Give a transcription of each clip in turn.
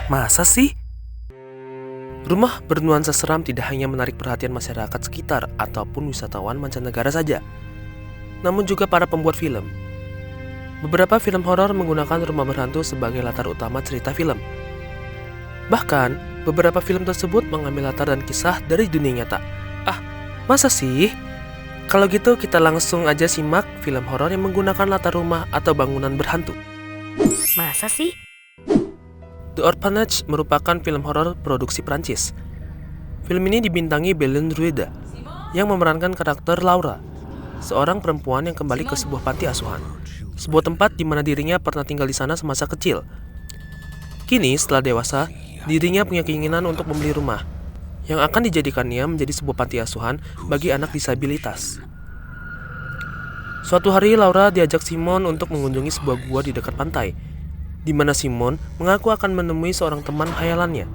Masa sih? Rumah bernuansa seram tidak hanya menarik perhatian masyarakat sekitar ataupun wisatawan mancanegara saja, namun juga para pembuat film. Beberapa film horor menggunakan rumah berhantu sebagai latar utama cerita film. Bahkan, beberapa film tersebut mengambil latar dan kisah dari dunia nyata. Ah, masa sih? Kalau gitu kita langsung aja simak film horor yang menggunakan latar rumah atau bangunan berhantu. Masa sih? The Orphanage merupakan film horor produksi Prancis. Film ini dibintangi Belen Rueda yang memerankan karakter Laura, seorang perempuan yang kembali ke sebuah panti asuhan, sebuah tempat di mana dirinya pernah tinggal di sana semasa kecil. Kini setelah dewasa, dirinya punya keinginan untuk membeli rumah yang akan dijadikannya menjadi sebuah panti asuhan bagi anak disabilitas. Suatu hari Laura diajak Simon untuk mengunjungi sebuah gua di dekat pantai, di mana Simon mengaku akan menemui seorang teman khayalannya.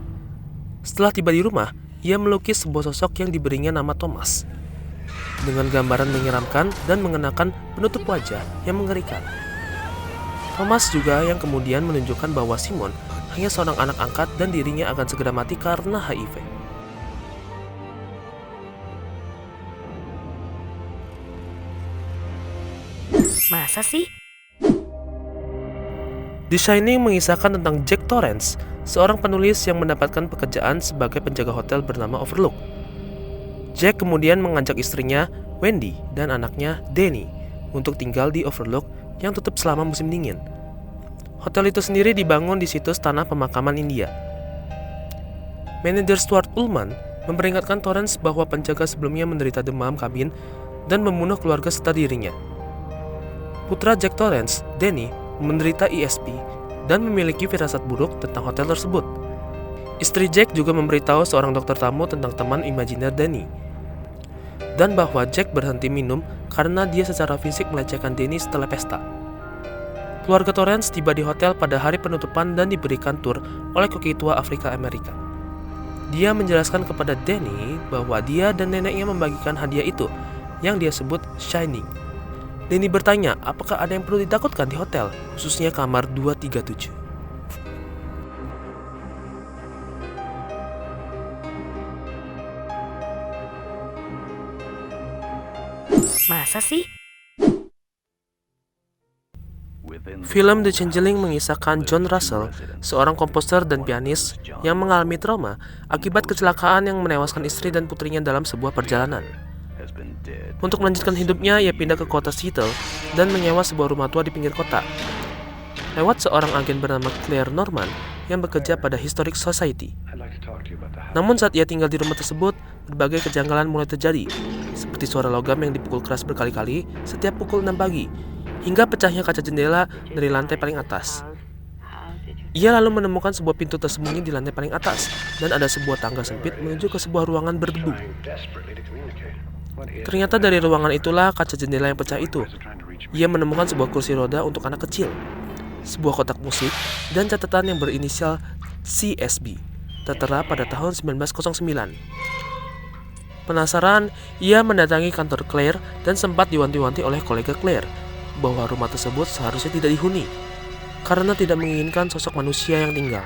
Setelah tiba di rumah, ia melukis sebuah sosok yang diberinya nama Thomas, dengan gambaran menyeramkan dan mengenakan penutup wajah yang mengerikan. Thomas juga yang kemudian menunjukkan bahwa Simon hanya seorang anak angkat dan dirinya akan segera mati karena HIV. Masa sih? The Shining mengisahkan tentang Jack Torrance, seorang penulis yang mendapatkan pekerjaan sebagai penjaga hotel bernama Overlook. Jack kemudian mengajak istrinya, Wendy, dan anaknya, Danny, untuk tinggal di Overlook yang tutup selama musim dingin. Hotel itu sendiri dibangun di situs tanah pemakaman India. Manajer Stuart Ullman memperingatkan Torrance bahwa penjaga sebelumnya menderita demam kabin dan membunuh keluarga serta dirinya. Putra Jack Torrance, Danny, menderita ESP dan memiliki firasat buruk tentang hotel tersebut. Istri Jack juga memberitahu seorang dokter tamu tentang teman imajiner Danny, dan bahwa Jack berhenti minum karena dia secara fisik melecehkan Danny setelah pesta. Keluarga Torrance tiba di hotel pada hari penutupan dan diberikan tur oleh koki tua Afrika Amerika. Dia menjelaskan kepada Danny bahwa dia dan neneknya membagikan hadiah itu yang dia sebut Shining. Danny bertanya apakah ada yang perlu ditakutkan di hotel, khususnya kamar 237. Masa sih? Film The Changeling mengisahkan John Russell, seorang komposer dan pianis yang mengalami trauma akibat kecelakaan yang menewaskan istri dan putrinya dalam sebuah perjalanan. Untuk melanjutkan hidupnya, ia pindah ke kota Seattle dan menyewa sebuah rumah tua di pinggir kota, lewat seorang agen bernama Claire Norman yang bekerja pada Historic Society. Namun saat ia tinggal di rumah tersebut, berbagai kejanggalan mulai terjadi, seperti suara logam yang dipukul keras berkali-kali setiap pukul 6 pagi, hingga pecahnya kaca jendela dari lantai paling atas. Ia lalu menemukan sebuah pintu tersembunyi di lantai paling atas, dan ada sebuah tangga sempit menuju ke sebuah ruangan berdebu. Ternyata dari ruangan itulah kaca jendela yang pecah itu. Ia menemukan sebuah kursi roda untuk anak kecil, sebuah kotak musik, dan catatan yang berinisial CSB, tertera pada tahun 1909. Penasaran, ia mendatangi kantor Claire dan sempat diwanti-wanti oleh kolega Claire bahwa rumah tersebut seharusnya tidak dihuni, karena tidak menginginkan sosok manusia yang tinggal.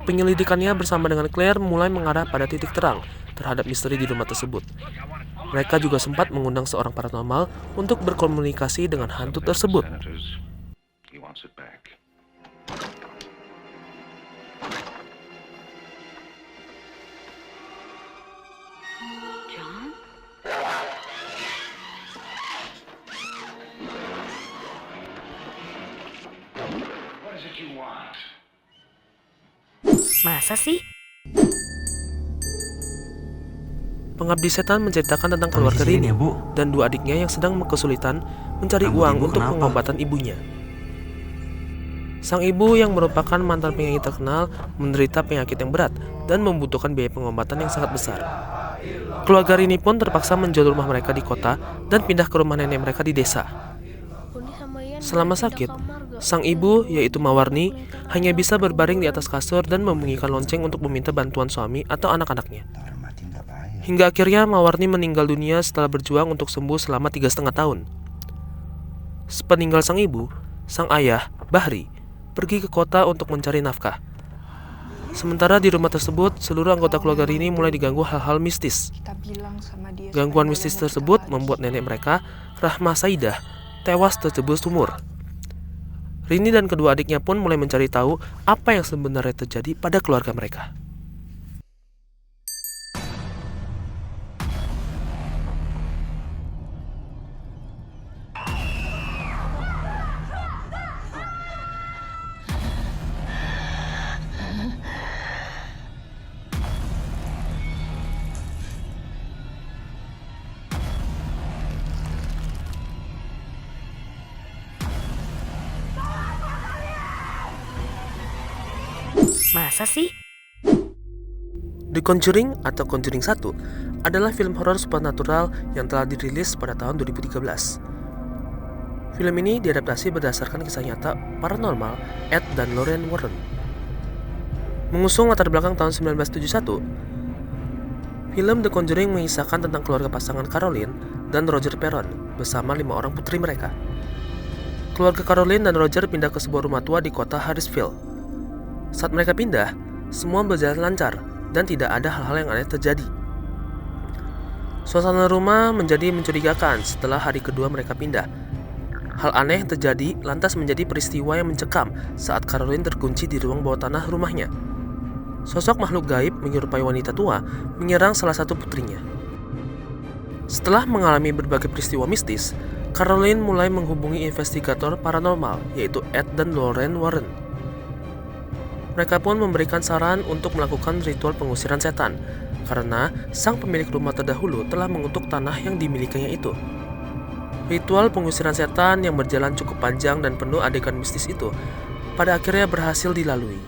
Penyelidikannya bersama dengan Claire mulai mengarah pada titik terang terhadap misteri di rumah tersebut. Mereka juga sempat mengundang seorang paranormal untuk berkomunikasi dengan hantu tersebut. Masa sih? Pengabdi Setan menceritakan tentang keluarga Rini dan dua adiknya yang sedang kesulitan mencari uang untuk pengobatan ibunya. Sang ibu yang merupakan mantan penyanyi terkenal menderita penyakit yang berat dan membutuhkan biaya pengobatan yang sangat besar. Keluarga Rini pun terpaksa menjual rumah mereka di kota dan pindah ke rumah nenek mereka di desa. Selama sakit, sang ibu, yaitu Mawarni, hanya bisa berbaring di atas kasur dan membunyikan lonceng untuk meminta bantuan suami atau anak-anaknya. Hingga akhirnya Mawarni meninggal dunia setelah berjuang untuk sembuh selama 3,5 tahun. Sepeninggal sang ibu, sang ayah, Bahri, pergi ke kota untuk mencari nafkah. Sementara di rumah tersebut, seluruh anggota keluarga Rini mulai diganggu hal-hal mistis. Gangguan mistis tersebut membuat nenek mereka, Rahma Saidah, tewas tercebur sumur. Rini dan kedua adiknya pun mulai mencari tahu apa yang sebenarnya terjadi pada keluarga mereka. Masa sih? The Conjuring atau Conjuring 1 adalah film horor supernatural yang telah dirilis pada tahun 2013. Film ini diadaptasi berdasarkan kisah nyata paranormal Ed dan Lorraine Warren. Mengusung latar belakang tahun 1971, film The Conjuring mengisahkan tentang keluarga pasangan Caroline dan Roger Perron bersama 5 orang putri mereka. Keluarga Caroline dan Roger pindah ke sebuah rumah tua di kota Harrisville. Saat mereka pindah, semua berjalan lancar dan tidak ada hal-hal yang aneh terjadi. Suasana rumah menjadi mencurigakan setelah hari kedua mereka pindah. Hal aneh yang terjadi lantas menjadi peristiwa yang mencekam saat Caroline terkunci di ruang bawah tanah rumahnya. Sosok makhluk gaib menyerupai wanita tua menyerang salah satu putrinya. Setelah mengalami berbagai peristiwa mistis, Caroline mulai menghubungi investigator paranormal yaitu Ed dan Lorraine Warren. Mereka pun memberikan saran untuk melakukan ritual pengusiran setan, karena sang pemilik rumah terdahulu telah mengutuk tanah yang dimilikinya itu. Ritual pengusiran setan yang berjalan cukup panjang dan penuh adegan mistis itu, pada akhirnya berhasil dilalui.